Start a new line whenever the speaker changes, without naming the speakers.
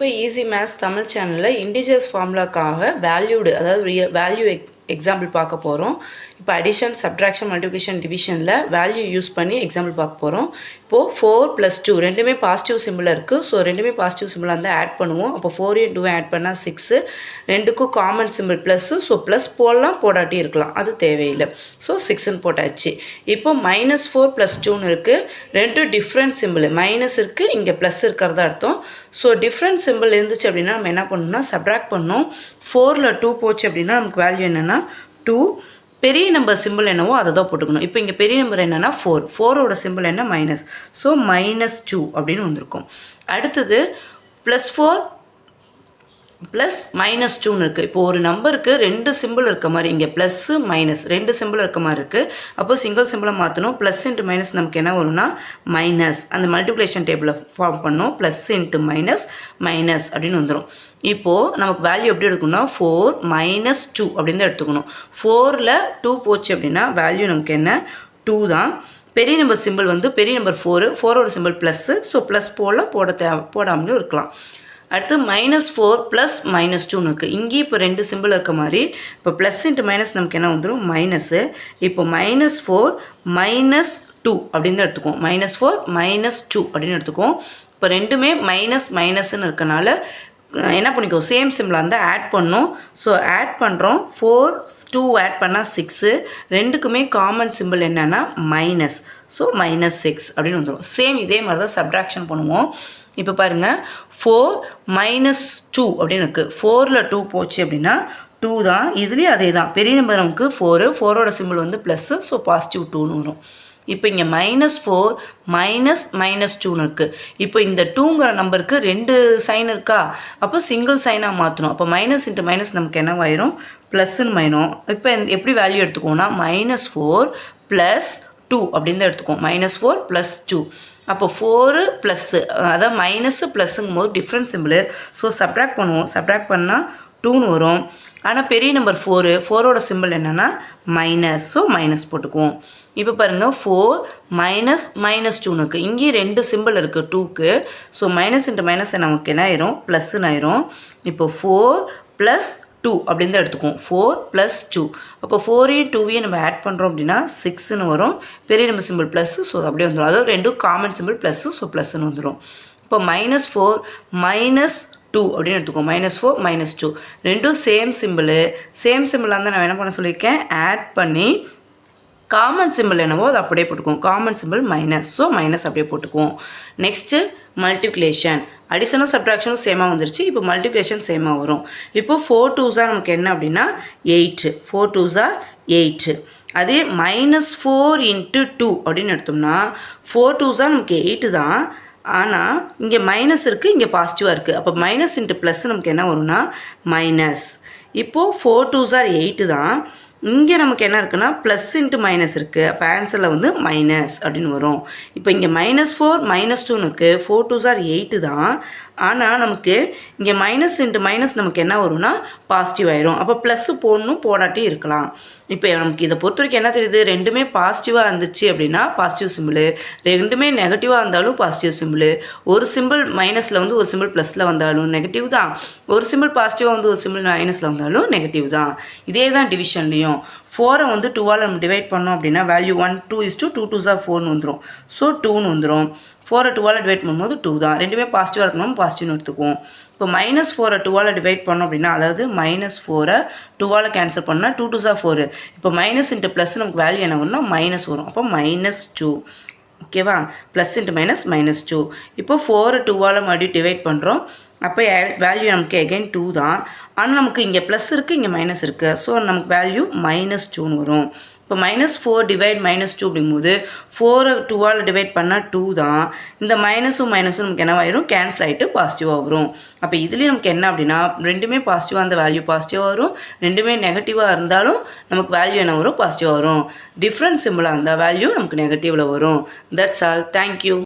இப்போ easy maths Tamil சேனலில் integers ஃபார்முலாக்காக வேல்யூடு அதாவது வேல்யூ எக்ஸாம்பிள் பார்க்க போகிறோம். இப்போ அடிஷன், சப்ட்ராக்ஷன், மல்டிப்ளிகேஷன், டிவிஷனில் வேல்யூ யூஸ் பண்ணி எக்ஸாம்பிள் பார்க்க போகிறோம். இப்போது 4 + 2 ரெண்டுமே பாசிட்டிவ் சிம்பிள் இருக்குது. ஸோ ரெண்டுமே பாசிட்டிவ் சிம்பிளாக இருந்தால் ஆட் பண்ணுவோம். அப்போ 4 × 2 ஆட் பண்ணால் 6. ரெண்டுக்கும் common simple plus. So plus போடலாம், போடாட்டி இருக்கலாம், அது தேவையில்லை. ஸோ 6ன்னு போட்டாச்சு. இப்போ -4 + 2ன்னு இருக்குது. ரெண்டும் டிஃப்ரெண்ட் சிம்பிள். மைனஸ் இருக்குது, இங்கே ப்ளஸ் இருக்கிறதா அர்த்தம். ஸோ டிஃப்ரெண்ட் சிம்பிள் இருந்துச்சு அப்படின்னா நம்ம என்ன பண்ணணும்னா சப்ட்ராக்ட் பண்ணணும். 4ல் 2 போச்சு அப்படின்னா நமக்கு வேல்யூ என்னென்னா 2. பெரிய நம்பர் சிம்பிள் என்னவோ அதை தான் போட்டுக்கணும். இப்போ இங்கே பெரிய நம்பர் என்னென்னா 4. 4ஓட சிம்பிள் என்ன மைனஸ். ஸோ -2 அப்படின்னு வந்திருக்கும். அடுத்தது +4 ப்ளஸ் -2ன்னு இருக்குது. இப்போ ஒரு நம்பருக்கு 2 சிம்பிள் இருக்க மாதிரி, இங்கே ப்ளஸ்ஸு மைனஸ் 2 சிம்பிள் இருக்க மாதிரி இருக்குது. அப்போ சிங்கிள் சிம்பிளை மாற்றணும். ப்ளஸ் × மைனஸ் நமக்கு என்ன வரும்னா மைனஸ். அந்த மல்டிப்ளிகேஷன் டேபிளை ஃபார்ம் பண்ணணும். ப்ளஸ் × மைனஸ் மைனஸ் அப்படின்னு வந்துடும். இப்போது நமக்கு வேல்யூ எப்படி எடுக்கணும்னா 4 - 2 அப்படின்னு தான் எடுத்துக்கணும். 4ல் 2 போச்சு அப்படின்னா வேல்யூ நமக்கு என்ன 2 தான். பெரிய நம்பர் சிம்பிள் பெரிய நம்பர் 4. 4ஓட சிம்பிள் ப்ளஸ்ஸு. ஸோ ப்ளஸ் போடலாம், போடாமலும் இருக்கலாம். அடுத்து -4 + -2ன்னு இருக்குது. இங்கேயும் இப்போ 2 சிம்பிள் இருக்க மாதிரி, இப்போ ப்ளஸ் × மைனஸ் நமக்கு என்ன வந்துடும் மைனஸு. இப்போ -4 - 2 அப்படின்னு தான் எடுத்துக்குவோம். -4 - 2 அப்படின்னு எடுத்துக்குவோம். இப்போ ரெண்டுமே மைனஸ்ன்னு இருக்கனால என்ன பண்ணிக்கோ, சேம் சிம்பிளாக இருந்தால் ஆட் பண்ணோம். ஸோ ஆட் பண்ணுறோம். 4 2 ஆட் பண்ணால் 6. ரெண்டுக்குமே காமன் சிம்பிள் என்னென்னா மைனஸ். ஸோ -6 அப்படின்னு வந்துடும். சேம் இதே மாதிரி தான் சப்ட்ராக்ஷன் பண்ணுவோம். இப்போ பாருங்கள் 4 - 2 அப்படின்னு இருக்குது. 4ல் 2 போச்சு அப்படின்னா 2 தான். இதுலேயும் அதே தான். பெரிய நம்பர் நமக்கு 4. 4ஓட சிம்பிள் ப்ளஸ்ஸு. ஸோ +2 2ன்னு வரும். இப்போ இங்கே -4 -2ன்னு இருக்குது. இப்போ இந்த 2ங்கிற நம்பருக்கு 2 சைன் இருக்கா, அப்போ சிங்கிள் சைனாக மாற்றணும். அப்போ மைனஸ் × மைனஸ் நமக்கு என்னவாயிரும் ப்ளஸ்ன்னு மாயிரும். இப்போ எப்படி வேல்யூ எடுத்துக்கோன்னா -4 + 2 அப்படின்னு தான் எடுத்துக்குவோம். -4 + 2. அப்போ 4 ப்ளஸ்ஸு, அதாவது மைனஸு ப்ளஸ்ஸுங்கும் போது டிஃப்ரெண்ட் சிம்பிள். ஸோ சப்ட்ராக்ட் பண்ணுவோம். சப்ட்ராக்ட் பண்ணால் 2ன்னு வரும். ஆனால் பெரிய நம்பர் 4ஓட சிம்பிள் என்னென்னா மைனஸ். ஸோ மைனஸ் போட்டுக்குவோம். இப்போ பாருங்கள் 4 -2ன்னு இருக்குது. இங்கேயும் 2 சிம்பிள் இருக்குது 2க்கு. ஸோ மைனஸ் × மைனஸ் நமக்கு என்ன ஆயிரும் ப்ளஸ்ன்னு ஆயிரும். இப்போ 4 + 2 அப்படின்னு தான் எடுத்துக்குவோம். 4 + 2. அப்போ 4ஐயும் 2ஐயும் நம்ம ஆட் பண்ணுறோம் அப்படின்னா 6ன்னு வரும். பெரிய நம்பர் சிம்பிள் ப்ளஸ்ஸு. ஸோ அப்படியே வந்துடும். அதாவது ரெண்டும் காமன் சிம்பிள் ப்ளஸ்ஸு. ஸோ ப்ளஸ்ன்னு வந்துடும். இப்போ -4 - 2 அப்படின்னு எடுத்துக்கோம். -4 - 2 ரெண்டும் சேம் சிம்பிளாக இருந்தால் நான் என்ன பண்ண சொல்லியிருக்கேன், ஆட் பண்ணி காமன் சிம்பிள் என்னவோ அதை அப்படியே போட்டுக்குவோம். Common simple minus. So minus அப்படியே போட்டுக்குவோம். Next multiplication. அடிஷனும் சப்ட்ராக்ஷனும் சேமாக வந்துருச்சு. இப்போ மல்டிப்ளிகேஷன் சேமாக வரும். இப்போ 4 2s நமக்கு என்ன அப்படின்னா 8. 4 2s 8. அதே -4 × 2 அப்படின்னு எடுத்தோம்னா 4 2s நமக்கு 8 தான். ஆனால் இங்கே மைனஸ் இருக்குது, இங்கே பாசிட்டிவாக இருக்குது. அப்போ மைனஸ் × ப்ளஸ் நமக்கு என்ன வரும்னா மைனஸ். இப்போது 4 2s 8 தான். இங்கே நமக்கு என்ன இருக்குன்னா ப்ளஸ் × மைனஸ் இருக்குது. அப்போ ஆன்சரில் மைனஸ் அப்படின்னு வரும். இப்போ இங்கே -4 - 2ன்னு இருக்குது. 4 2s 8 தான். ஆனால் நமக்கு இங்கே மைனஸ் × மைனஸ் நமக்கு என்ன வரும்னா பாசிட்டிவ் ஆயிரும். அப்போ ப்ளஸ்ஸு போடணும், போடாட்டி இருக்கலாம். இப்போ நமக்கு இதை பொறுத்த வரைக்கும் என்ன தெரியுது, ரெண்டுமே பாசிட்டிவாக இருந்துச்சு அப்படின்னா பாசிட்டிவ் சிம்பிள், ரெண்டுமே நெகட்டிவாக இருந்தாலும் பாசிட்டிவ் சிம்பிள். ஒரு சிம்பிள் மைனஸில் ஒரு சிம்பிள் ப்ளஸில் வந்தாலும் நெகட்டிவ் தான். ஒரு சிம்பிள் பாசிட்டிவாக ஒரு சிம்பிள் மைனஸில் வந்தாலும் நெகட்டிவ் தான். இதே தான் டிவிஷன்லேயும் 4ஐ 2ஆல் நம்ம டிவைட் பண்ணோம் அப்படின்னா வேல்யூ 1 2 2 2s 4ன்னு வந்துடும். ஸோ 2ன்னு வந்துடும். 4ஐ 2ஆல் டிவைட் பண்ணும்போது 2 தான். ரெண்டுமே பாசிட்டிவாக இருக்கணும், பாசிட்டிவ்னு எடுத்துக்குவோம். இப்போ -4ஐ 2ஆல் டிவைட் பண்ணோம் அப்படின்னா, அதாவது -4ஐ 2ஆல் கேன்சல் பண்ணால் 2 2s 4. இப்போ மைனஸ் × ப்ளஸ் நமக்கு வேல்யூ என்ன வரும்னா மைனஸ் வரும். அப்போ -2. ஓகேவா, ப்ளஸ் × மைனஸ் -2. இப்போ 4ஐ 2ஆல் மறுபடியும் டிவைட் பண்ணுறோம். அப்போ வேல்யூ நமக்கு எகைன் 2 தான். ஆனால் நமக்கு இங்கே ப்ளஸ் இருக்குது, இங்கே மைனஸ் இருக்குது. ஸோ நமக்கு வேல்யூ -2ன்னு வரும். இப்போ -4 டிவைட் -2 அப்படிங்கும்போது 4ஐ 2ஆல் டிவைட் பண்ணால் 2 தான். இந்த மைனஸும் நமக்கு என்னவாயிரும் கேன்சல் ஆகிட்டு பாசிட்டிவாக வரும். அப்போ இதுலேயும் நமக்கு என்ன அப்படின்னா ரெண்டுமே பாசிட்டிவாக அந்த வேல்யூ பாசிட்டிவாக வரும். ரெண்டுமே நெகட்டிவாக இருந்தாலும் நமக்கு வேல்யூ என்ன வரும் பாசிட்டிவாக வரும். டிஃப்ரெண்ட் சிம்பிளாக இருந்தால் வேல்யூ நமக்கு நெகட்டிவில் வரும். That's all. தேங்க்யூ.